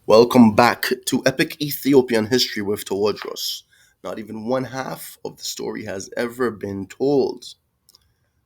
Welcome back to Epic Ethiopian History with Tewodros. Not even one half of the story has ever been told.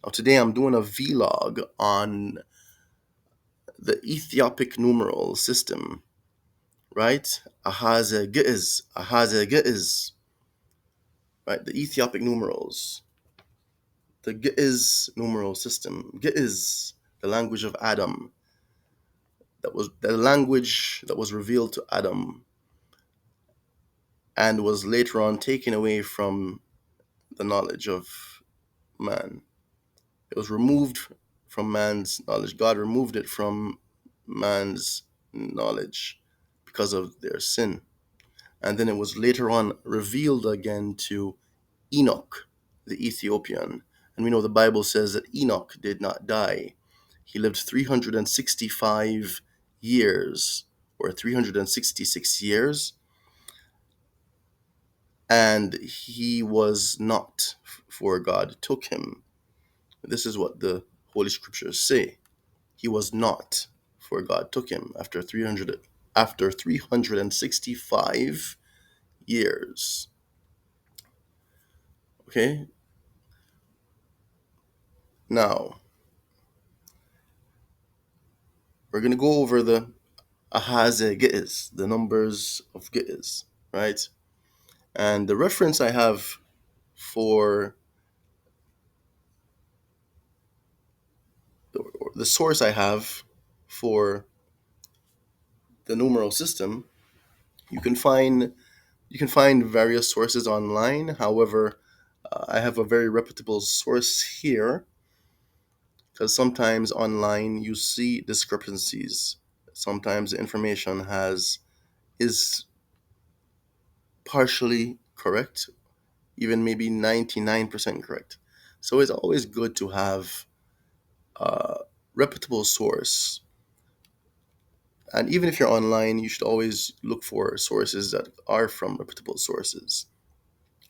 Now, today I'm doing a vlog on the Ethiopic numeral system, right? Gə'əz, right? The Ethiopic numerals, the Gə'əz numeral system. Gə'əz, the language of Adam, that was the language that was revealed to Adam and was later on taken away from the knowledge of man. It was removed from man's knowledge. God removed it from man's knowledge because of their sin. And then it was later on revealed again to Enoch, the Ethiopian. And we know the Bible says that Enoch did not die. He lived 365 years, or 366 years, and he was not, for God took him. This is what the Holy Scriptures say. He was not, for God took him after 365 years. Okay? Now, we're going to go over the Gə'əz, the numbers of Gə'əz, right? And the reference I have for the source I have for the numeral system, you can find various sources online. However, I have a very reputable source here because sometimes online you see discrepancies. Sometimes the information is partially correct, even maybe 99% correct. So it's always good to have a reputable source. And even if you're online, you should always look for sources that are from reputable sources,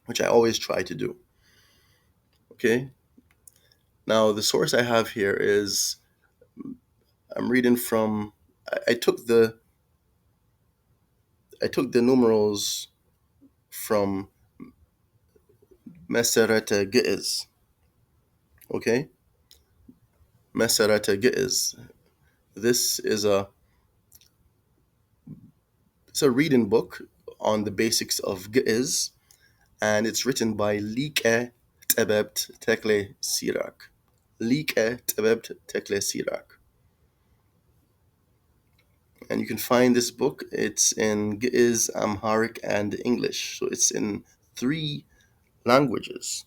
which I always try to do. Okay? Now, the source I have here is, I'm reading from, I took the numerals from مሠرተ Gə'əz. Okay? مሠرተ Gə'əz. This is it's a reading book on the basics of Gə'əz, and it's written by Liqe, Tebebt, Tekle, Sirak. Liqe, Tebebt, Tekle, Sirak. And you can find this book. It's in Gə'əz, Amharic, and English. So it's in 3 languages.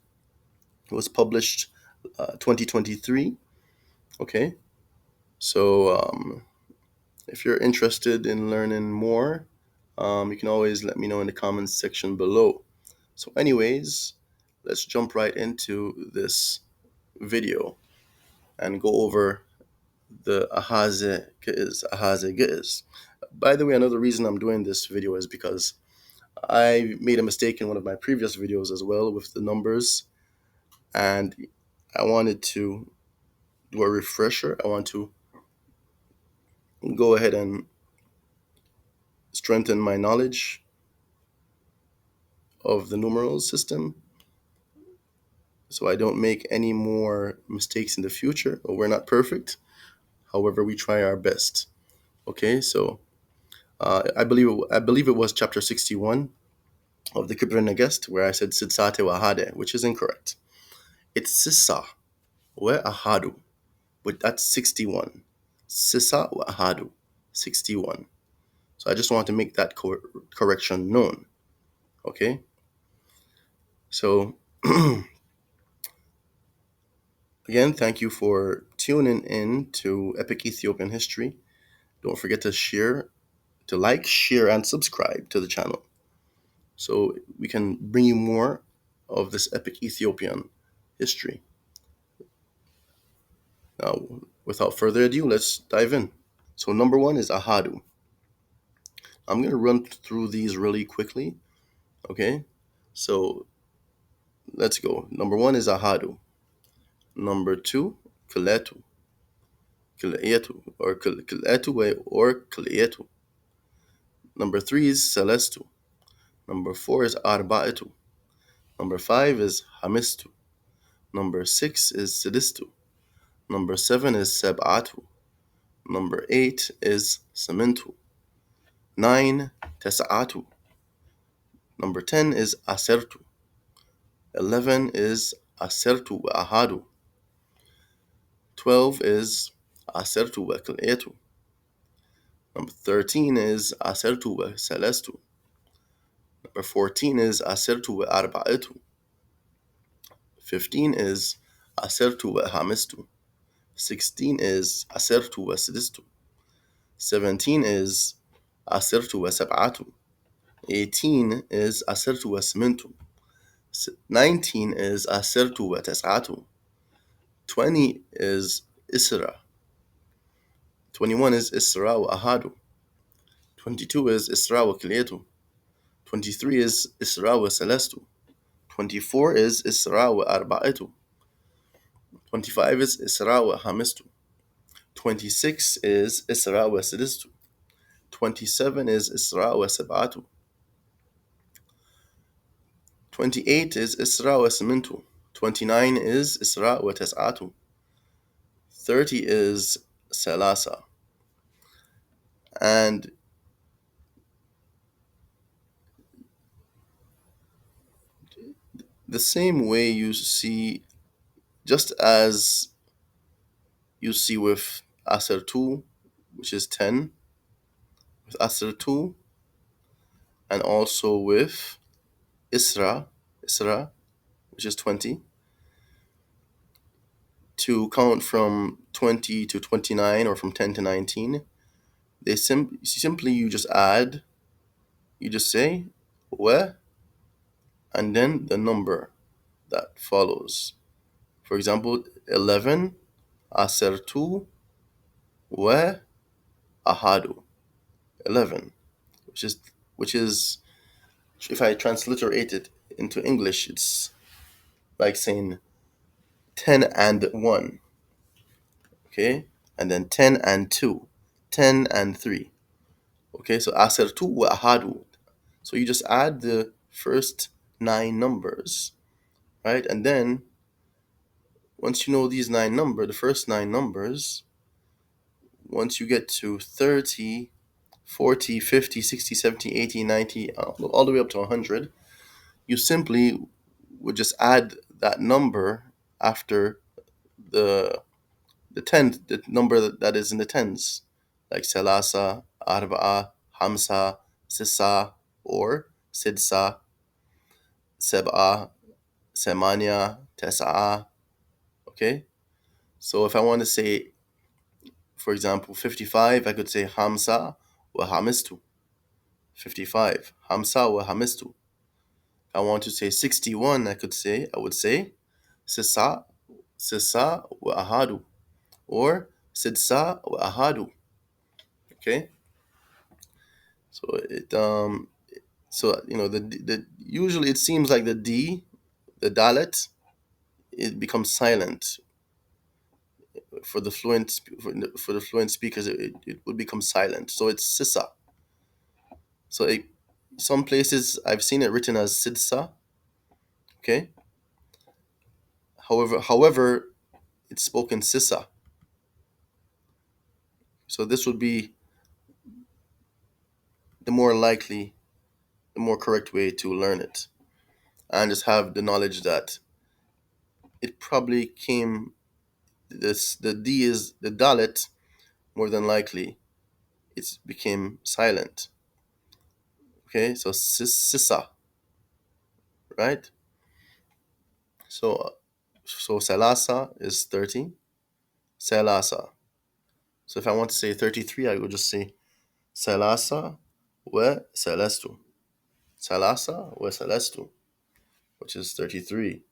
It was published 2023. Okay, so if you're interested in learning more, you can always let me know in the comments section below. So anyways, let's jump right into this video and go over the Gə'əz. By the way, another reason I'm doing this video is because I made a mistake in one of my previous videos as well with the numbers, and I wanted to do a refresher. I want to go ahead and strengthen my knowledge of the numeral system so I don't make any more mistakes in the future. We're not perfect. However, we try our best. Okay, so I believe it was chapter 61 of the Kibra Negest where I said Sitsate Wahade, which is incorrect. It's Sissa we Ahadu, but that's 61. Sissa wa Ahadu, 61. So I just want to make that correction known. Okay? So, again, thank you for tuning in to Epic Ethiopian History. Don't forget to like, share, and subscribe to the channel so we can bring you more of this epic Ethiopian history. Now, without further ado, let's dive in. So number 1 is Ahadu. I'm going to run through these really quickly. Okay? So let's go. Number 1 is Ahadu. Number 2, Kiletu, or Kiletu. Number 3 is selestu. Number 4 is arba'atu. Number 5 is hamistu. Number 6 is sidistu. Number 7 is seb'atu. Number 8 is samintu. 9, tes'atu. Number 10 is asertu. 11 is asertu wa ahadu. 12 is asertu wa kil'etu. Number 13 is asertu wa selestu. Number 14 is asertu wa arba'atu. 15 is asertu wa hamistu. 16 is asertu wa sidistu. 17 is asertu wa sab'atu. 18 is asertu wa samintu. 19 is asertu wa tas'atu. 20 is isra. 21 is isra wa ahadu. 22 is isra wa kil'etu. 23 is isra wa selestu. 24 is isra wa arba'atu. 25 is isra wa hamistu. 26 is isra wa sidistu. 27 is isra wa sab'atu. 28 is isra wa samintu. 29 is isra wa tas'atu. 30 is salasa. And the same way you see, just as you see with Aser 2, which is 10, with Aser 2, and also with Isra, which is 20, to count from 20 to 29 or from 10 to 19, they simply you just add, you just say, wa, and then the number that follows. For example, 11, Aser 2, wa, ahadu. 11, which is, if I transliterate it into English, it's like saying 10 and 1, okay? And then 10 and 2, 10 and 3, okay? So asertu wa ahadu. So you just add the first 9 numbers, right? And then once you know these 9 numbers, the first 9 numbers, once you get to 30, 40, 50, 60, 70, 80, 90, all the way up to 100, you simply would just add that number after the tenth, the number that is in the tens, like salasa, arba'a, hamsa, sisa, or sidsa, seb'a, semania, tes'a. Okay? So if I want to say, for example, 55, I could say hamsa wa hamistu. 55, hamsa wa hamistu. If I want to say 61, I would say sisa wa ahadu, or sidsa wa ahadu. Okay, so the usually it seems like the D, the dalet, it becomes silent for the fluent speakers. It would become silent, so it's sisa. So some places I've seen it written as sidsa. Okay, however, it's spoken sisa. So this would be the more correct way to learn it, and just have the knowledge that it probably came, the D is the dalet, more than likely it became silent. Okay, so sisa, right? So salasa is 30, salasa. So if I want to say 33, I would just say salasa wa salestu. Salasa wa salestu, which is 33.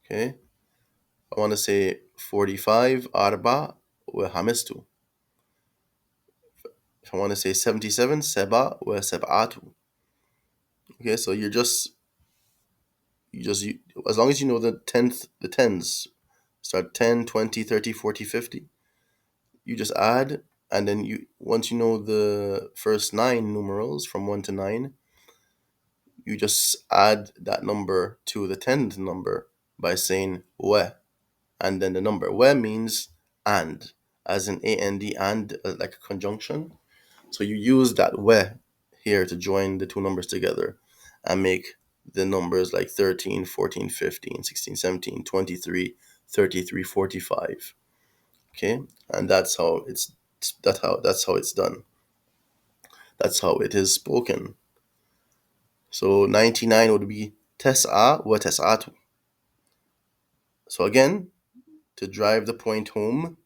Okay, I want to say 45, arba wa hamistu. If I want to say 77, seba wa seb'atu. Okay, so you just as long as you know the tens, start 10, 20, 30, 40, 50, you just add, And then once you know the first 9 numerals from 1 to 9, you just add that number to the 10th number by saying we, and then the number. We means and, as in and, like a conjunction. So you use that we here to join the two numbers together and make the numbers like 13, 14, 15, 16, 17, 23, 33, 45. Okay? And that's how it's done. That's how it is spoken. So 99 would be tes'a wa tes'atu. So again, to drive the point home,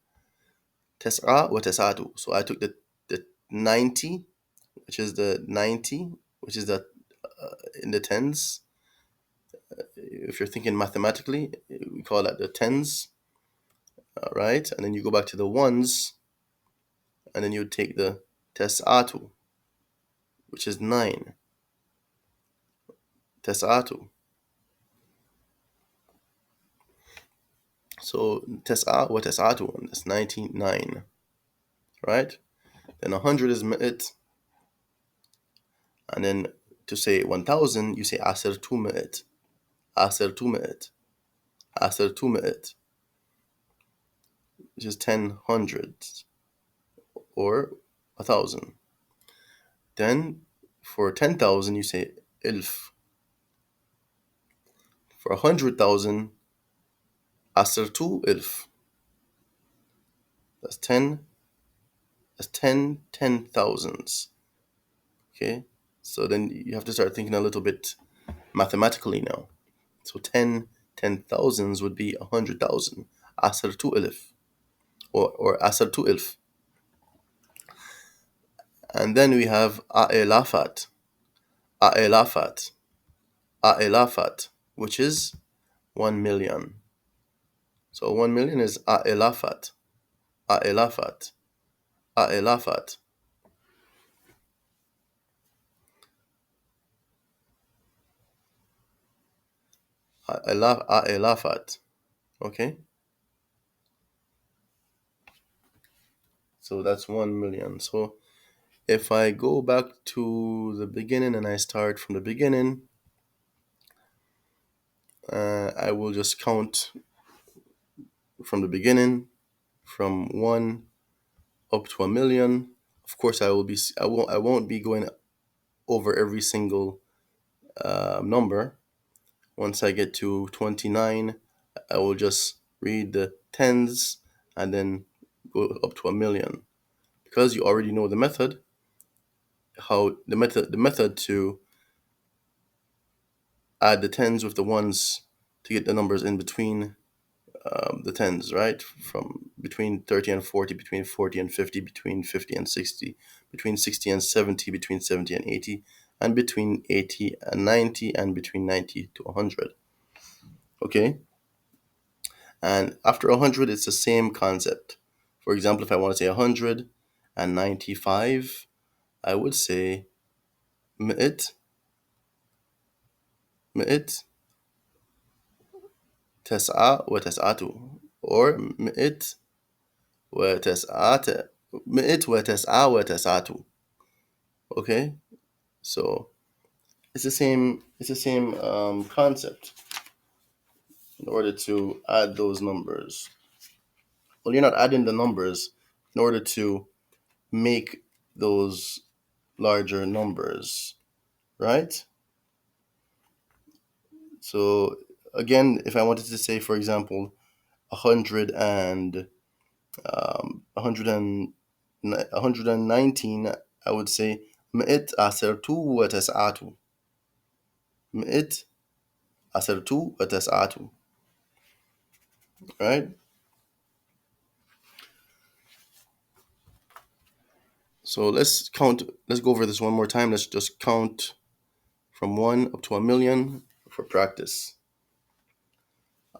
tes'a wa tes'atu. So I took the 90, which is the 90, which is the in the tens. If you're thinking mathematically, we call that the tens, right? And then you go back to the ones, and then you would take the tes'atu, which is 9. Tes'atu. So tes'a wa tes'atu, and that's 99, right? Then 100 is mi'it, and then to say 1000, you say asirtu mi'it, asirtu mi'it, asirtu mi'it, which is 10 hundreds or 1000. Then for 10,000, you say ilf. For 100,000, asirtu ilf. That's 10 10,000s. Okay, so then you have to start thinking a little bit mathematically now. So 10 10,000s would be 100,000. Asirtu ilf, or asirtu ilf. And then we have a'elafat, a'elafat, a'elafat, which is 1 million. So 1 million is a'elafat, a'elafat, a'elafat. A'elafat. Okay? So that's 1 million. So if I go back to the beginning and I start from the beginning, I will just count from the beginning, from 1 up to 1 million. Of course, I won't be going over every single number. Once I get to 29, I will just read the tens and then go up to 1 million. Because you already know the method, the method to add the tens with the ones to get the numbers in between the tens, right? From between 30 and 40, between 40 and 50, between 50 and 60, between 60 and 70, between 70 and 80, and between 80 and 90, and between 90 to 100. Okay? And after 100, it's the same concept. For example, if I want to say 195, I would say mi'it, mi'it, tes'a wa tes'atu, or mi'it wa tes'ata, mi'it wa tes'a wa tes'atu. Okay? So it's the same concept in order to add those numbers. Well, you're not adding the numbers in order to make those larger numbers, right? So again, if I wanted to say, for example, 119, I would say mi'it asirtu wa tes'atu, mi'it asirtu wa tes'atu, right? So let's go over this one more time. Let's just count from 1 up to 1 million for practice.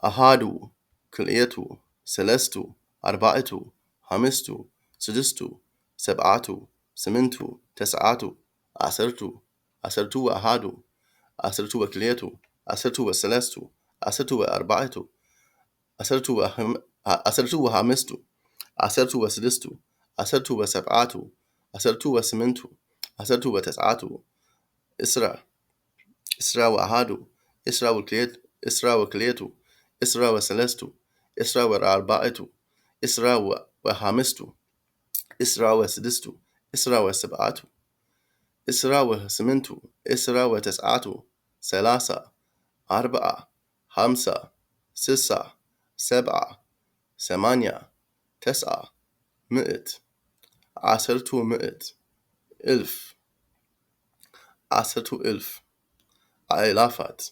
Ahadu, Kil'etu, Celestu, Arba'atu, Hamistu, Sidistu, Seb'atu, Simintu, Tes'atu, Asirtu, Asirtu wa Ahadu, Asirtu wa Kil'etu, Asirtu wa Celestu, Asirtu wa Arba'atu, Asirtu wa Hamistu, Asirtu wa Sidistu, عسرت وسبعة عسرت وثمنت عسرت وتسعة إسرى إسرى وأحد إسرى وكليت إسرى وكليت إسرى وثلاثة إسرى وأربعة إسرى وخامسة إسرى وسدسة إسرى وسبعة إسرى وثمنت إسرى وتسعة ثلاثة أربعة خمسة ستة سبعة ثمانية تسعة مئة عسرت مئة ألف عسرت ألف آلافات